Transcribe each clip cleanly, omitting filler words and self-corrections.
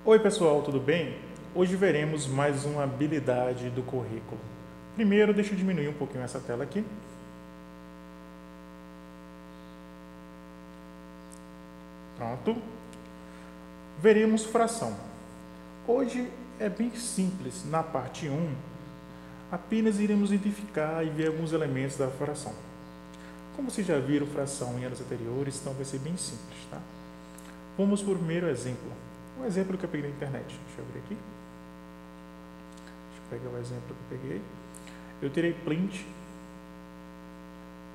Oi pessoal, tudo bem? Hoje veremos mais uma habilidade do currículo. Primeiro, deixa eu diminuir um pouquinho essa tela aqui. Pronto. Veremos fração. Hoje é bem simples. Na parte 1, apenas iremos identificar e ver alguns elementos da fração. Como vocês já viram fração em anos anteriores, então vai ser bem simples, tá? Vamos para o primeiro exemplo. Um exemplo que eu peguei na internet. Deixa eu abrir aqui. Deixa eu pegar o exemplo que eu peguei. Eu tirei print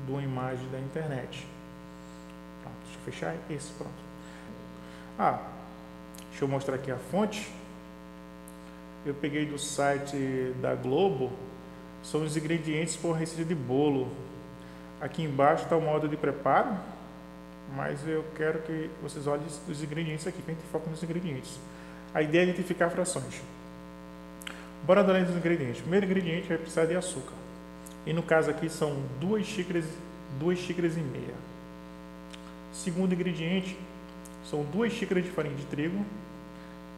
de uma imagem da internet. Pronto, deixa eu fechar esse, pronto. Deixa eu mostrar aqui a fonte. Eu peguei do site da Globo. São os ingredientes para uma receita de bolo. Aqui embaixo está o modo de preparo. Mas eu quero que vocês olhem os ingredientes aqui, que a gente foca nos ingredientes. A ideia é identificar frações. Bora dar os ingredientes. O primeiro ingrediente vai precisar de açúcar. E no caso aqui são 2 xícaras e meia. Segundo ingrediente são 2 xícaras de farinha de trigo.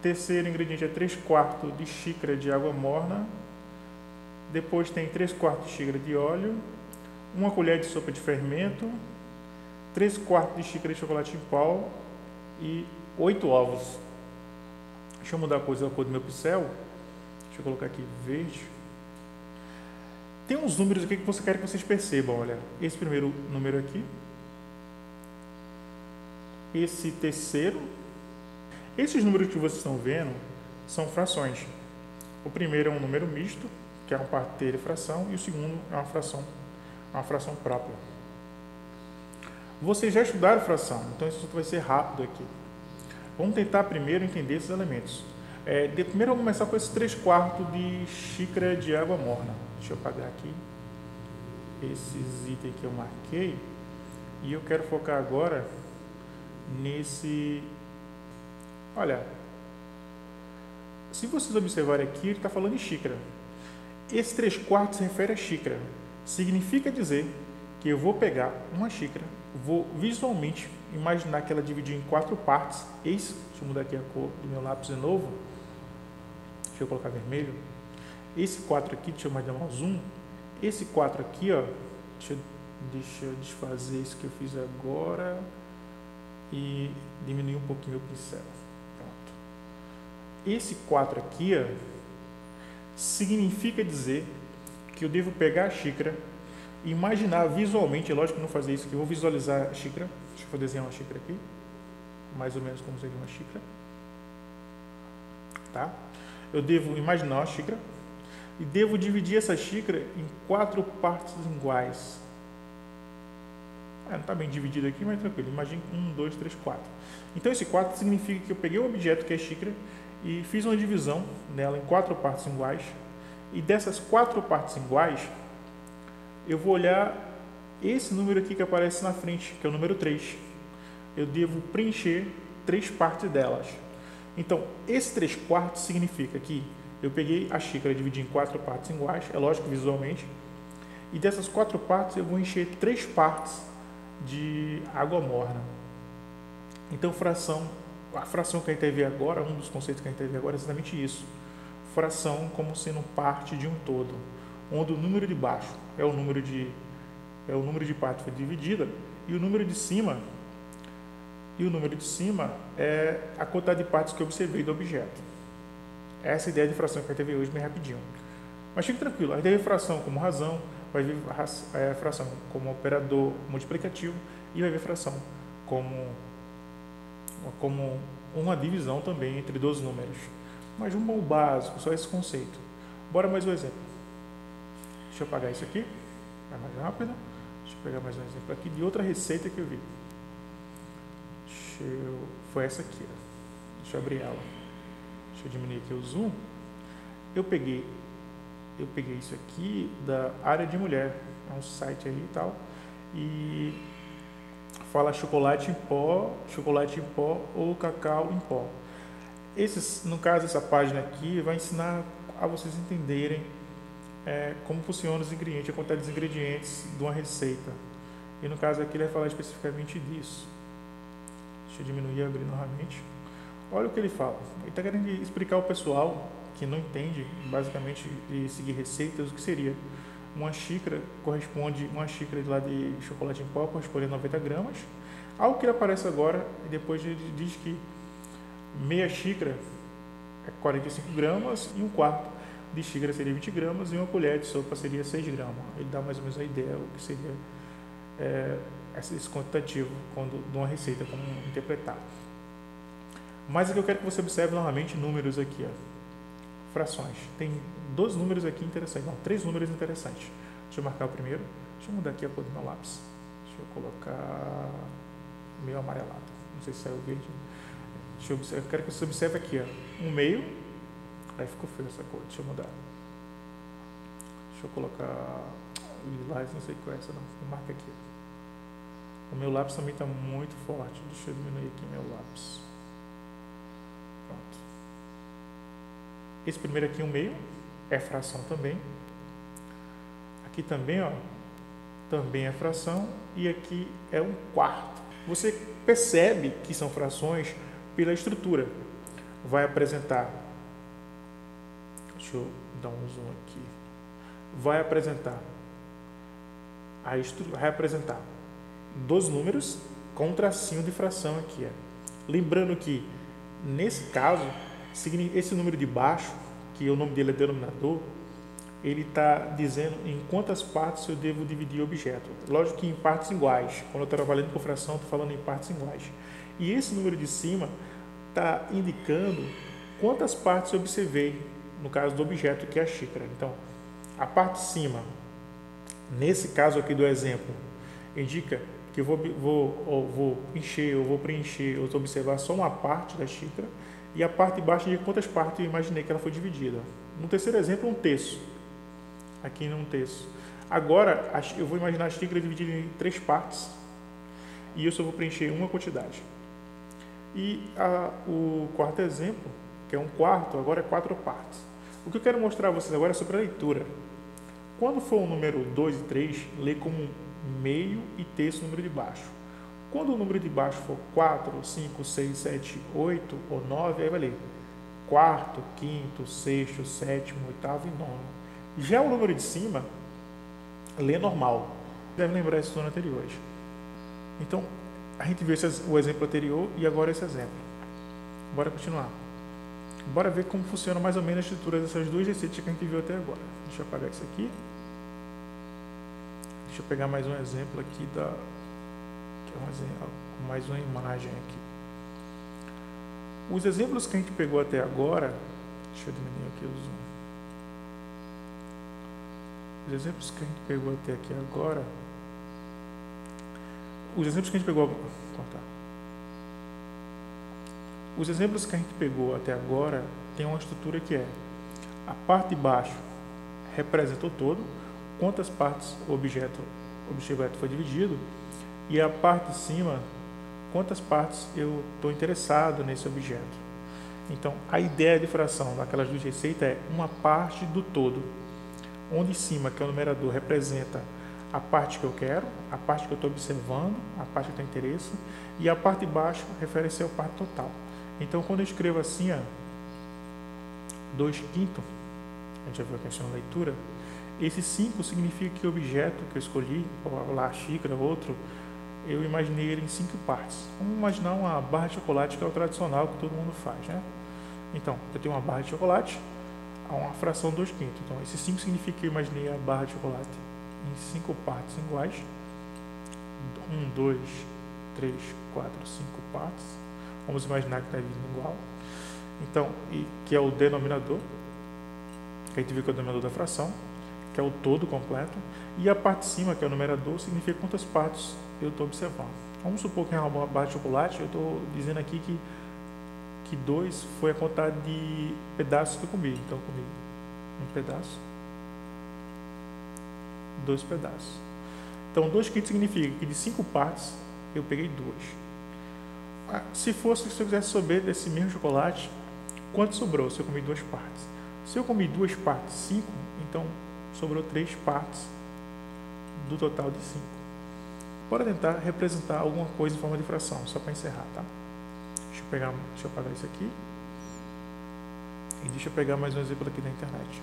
Terceiro ingrediente é 3/4 de xícara de água morna. Depois tem 3/4 de xícara de óleo. 1 colher de sopa de fermento. 3/4 de xícara de chocolate em pó e 8 ovos. Deixa eu mudar a cor do meu pincel. Deixa eu colocar aqui verde. Tem uns números aqui que você quer que vocês percebam. Olha, esse primeiro número aqui. Esse terceiro. Esses números que vocês estão vendo são frações. O primeiro é um número misto, que é uma parteira e fração, e o segundo é uma fração própria. Vocês já estudaram fração, então isso vai ser rápido aqui. Vamos tentar primeiro entender esses elementos. Primeiro vamos começar com esse 3/4 de xícara de água morna. Deixa eu apagar aqui esses itens que eu marquei. E eu quero focar agora nesse... Olha, se vocês observarem aqui, ele está falando em xícara. Esse 3/4 se refere a xícara. Significa dizer que eu vou pegar uma xícara, vou visualmente imaginar que ela dividiu em 4 partes. Deixa eu mudar aqui a cor do meu lápis de novo. Deixa eu colocar vermelho. Esse 4 aqui, deixa eu mais dar um zoom. Esse 4 aqui, ó, deixa eu desfazer isso que eu fiz agora e diminuir um pouquinho meu pincel. Pronto. Esse 4 aqui, ó, significa dizer que eu devo pegar a xícara, imaginar visualmente, é lógico que não fazer isso aqui, eu vou visualizar a xícara. Deixa eu desenhar uma xícara aqui, mais ou menos como seria uma xícara, tá? Eu devo imaginar uma xícara e devo dividir essa xícara em 4 partes iguais. Não está bem dividido aqui, mas tranquilo, imagine 1, 2, 3, 4. Então esse 4 significa que eu peguei o objeto que é a xícara e fiz uma divisão nela em 4 partes iguais, e dessas 4 partes iguais eu vou olhar esse número aqui que aparece na frente, que é o número 3. Eu devo preencher 3 partes delas. Então, esse 3/4 significa que eu peguei a xícara e dividi em 4 partes iguais, é lógico visualmente, e dessas 4 partes eu vou encher 3 partes de água morna. Então, a fração que a gente vai ver agora, um dos conceitos que a gente vai ver agora é exatamente isso. Fração como sendo parte de um todo, onde o número de baixo é o número de parte que foi dividida, e o número de cima é a quantidade de partes que eu observei do objeto. Essa é a ideia de fração que a gente vai ver hoje bem rapidinho. Mas fique tranquilo, a gente vai ver fração como razão, vai ver fração como operador multiplicativo e vai ver fração como uma divisão também entre 2 números. Mas um básico, só esse conceito. Bora mais um exemplo. Deixa eu apagar isso aqui, vai mais rápido. Deixa eu pegar mais um exemplo aqui de outra receita que eu vi. Foi essa aqui, ó. Deixa eu abrir ela. Deixa eu diminuir aqui o zoom. Eu peguei isso aqui da Área de Mulher, é um site aí e tal, e fala chocolate em pó ou cacau em pó. No caso, essa página aqui vai ensinar a vocês entenderem como funcionam os ingredientes, a quantidade dos ingredientes de uma receita. E no caso aqui ele vai falar especificamente disso. Deixa eu diminuir e abrir novamente. olha o que ele fala. Ele está querendo explicar ao pessoal que não entende, basicamente, de seguir receitas, o que seria. Uma xícara corresponde, uma xícara lá de chocolate em pó corresponde a 90 gramas. Algo que aparece agora, e depois ele diz que meia xícara é 45 gramas e um quarto de xícara seria 20 gramas e uma colher de sopa seria 6 gramas. Ele dá mais ou menos a ideia o que seria esse quantitativo de uma receita, como interpretar. Mas aqui eu quero que você observe novamente números aqui, ó. Frações. Tem 2 números aqui interessantes, não, 3 números interessantes. Deixa eu marcar o primeiro. Deixa eu mudar aqui a cor do meu lápis. Deixa eu colocar meio amarelado. Não sei se saiu verde. Eu quero que você observe aqui, ó, um meio. Aí ficou feio essa cor. Deixa eu mudar. Deixa eu colocar lilás, não sei qual é essa não. Marca aqui. O meu lápis também está muito forte. Deixa eu diminuir aqui meu lápis. Pronto. Esse primeiro aqui, um meio, é fração também. Aqui também, ó, também é fração. E aqui é um quarto. Você percebe que são frações pela estrutura. Vai apresentar, deixa eu dar um zoom aqui. Vai apresentar a estrutura, vai apresentar 2 números com um tracinho de fração aqui. Lembrando que, nesse caso, esse número de baixo, que o nome dele é denominador, ele está dizendo em quantas partes eu devo dividir o objeto. Lógico que em partes iguais. Quando eu estou trabalhando com fração, estou falando em partes iguais. E esse número de cima está indicando quantas partes eu observei, no caso do objeto, que é a xícara. Então, a parte de cima, nesse caso aqui do exemplo, indica que eu vou encher, eu vou preencher, eu vou observar só uma parte da xícara, e a parte de baixo indica quantas partes eu imaginei que ela foi dividida. No terceiro exemplo, um terço. Aqui num terço. Agora, eu vou imaginar a xícara dividida em 3 partes, e eu só vou preencher uma quantidade. E o quarto exemplo, que é um quarto, agora é 4 partes. O que eu quero mostrar a vocês agora é sobre a leitura. Quando for o número 2 e 3, lê como meio e terço o número de baixo. Quando o número de baixo for 4, 5, 6, 7, 8 ou 9, aí vai ler quarto, quinto, sexto, sétimo, oitavo e nono. Já o número de cima, lê normal. Deve lembrar esse ano anterior. Então, a gente viu o exemplo anterior e agora esse exemplo. Bora continuar. Bora ver como funciona mais ou menos a estrutura dessas 2 receitas que a gente viu até agora. Deixa eu apagar isso aqui. Deixa eu pegar mais um exemplo aqui que é mais uma imagem aqui. Os exemplos que a gente pegou até agora, deixa eu diminuir aqui o zoom. Os exemplos que a gente pegou até aqui agora, os exemplos que a gente pegou até agora tem uma estrutura que é a parte de baixo representa o todo, quantas partes o objeto foi dividido, e a parte de cima, quantas partes eu estou interessado nesse objeto. Então, a ideia de fração daquelas 2 receitas é uma parte do todo, onde em cima, que é o numerador, representa a parte que eu quero, a parte que eu estou observando, a parte que eu tenho interesse, e a parte de baixo refere-se à parte total. Então, quando eu escrevo assim, 2/5, a gente já viu a questão da leitura, esse 5 significa que o objeto que eu escolhi, ou lá a xícara, outro, eu imaginei ele em 5 partes. Vamos imaginar uma barra de chocolate, que é o tradicional que todo mundo faz, né? Então, eu tenho uma barra de chocolate, a uma fração 2/5. Então, esse 5 significa que eu imaginei a barra de chocolate em 5 partes iguais. 1, 2, 3, 4, 5 partes. Vamos imaginar que está dividindo igual. Então, que é o denominador, que a gente viu que é o denominador da fração, que é o todo completo. E a parte de cima, que é o numerador, significa quantas partes eu estou observando. Vamos supor que é uma barra de chocolate, eu estou dizendo aqui que 2 foi a quantidade de pedaços que eu comi. Então, eu comi um pedaço, 2 pedaços. Então, 2/5 significa que de 5 partes eu peguei 2. Se eu quisesse saber desse mesmo chocolate, quanto sobrou se eu comi 2 partes? Se eu comi 2 partes, 5, então sobrou 3 partes do total de 5. Bora tentar representar alguma coisa em forma de fração, só para encerrar, tá? Deixa eu apagar isso aqui. E deixa eu pegar mais um exemplo aqui da internet.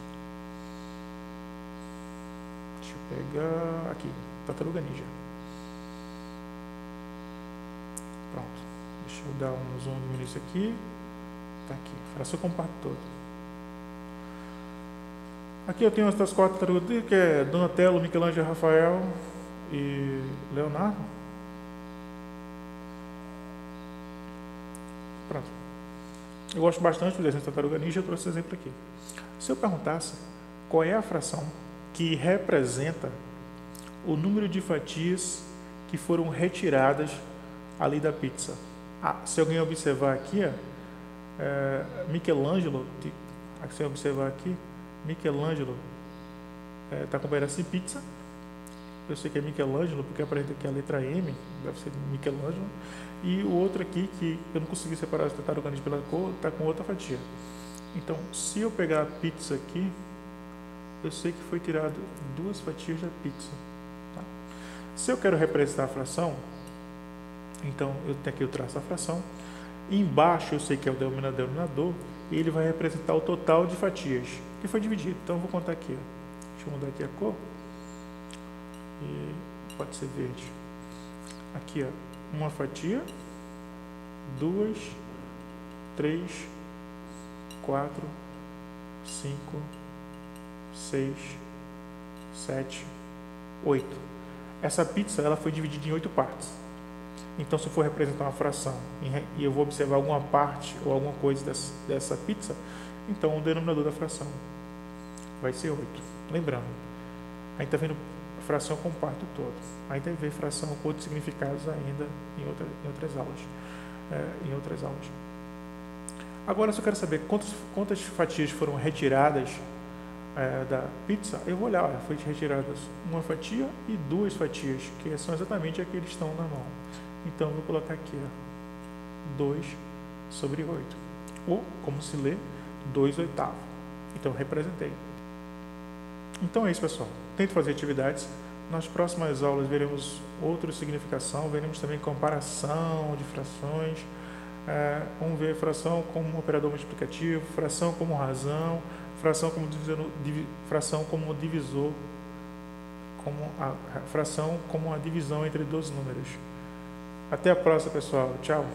Deixa eu pegar aqui, Tartaruga Ninja. Pronto. Deixa eu dar um zoom no início aqui. Tá aqui, fração compacta todo. Aqui eu tenho as 4 tartarugas, que é Donatello, Michelangelo, Rafael e Leonardo. Pronto. Eu gosto bastante do desenho da Tartaruga Ninja, eu trouxe esse exemplo aqui. Se eu perguntasse qual é a fração que representa o número de fatias que foram retiradas ali da pizza. Se alguém observar aqui, Michelangelo, se eu observar aqui, Michelangelo está com um pedaço de pizza. Eu sei que é Michelangelo porque aparenta aqui a letra M, deve ser Michelangelo. E o outro aqui, que eu não consegui separar as tartarugas pela cor, está com outra fatia. Então, se eu pegar a pizza aqui, eu sei que foi tirado 2 fatias da pizza. Tá? Se eu quero representar a fração, então eu traço a fração. Embaixo eu sei que é o denominador, e ele vai representar o total de fatias que foi dividido. Então eu vou contar aqui. Deixa eu mudar aqui a cor. E pode ser verde. Aqui, uma fatia, 2, 3, 4, 5, 6, 7, 8. Essa pizza ela foi dividida em 8 partes. Então, se eu for representar uma fração e eu vou observar alguma parte ou alguma coisa dessa pizza, então o denominador da fração vai ser 8. Lembrando, a gente está vendo fração compacta todo. Aí deve ver fração com outros significados ainda em outras aulas. Agora, se eu quero saber quantas fatias foram retiradas da pizza, eu vou olhar, foi retiradas uma fatia e 2 fatias, que são exatamente aqueles que estão na mão. Então, eu vou colocar aqui 2 sobre 8. Ou, como se lê, 2 oitavos. Então, representei. Então é isso, pessoal. Tente fazer atividades. Nas próximas aulas veremos outra significação, veremos também comparação de frações. Vamos ver fração como um operador multiplicativo, fração como razão, fração como divisor, fração como a divisão entre 2 números. Até a próxima, pessoal. Tchau.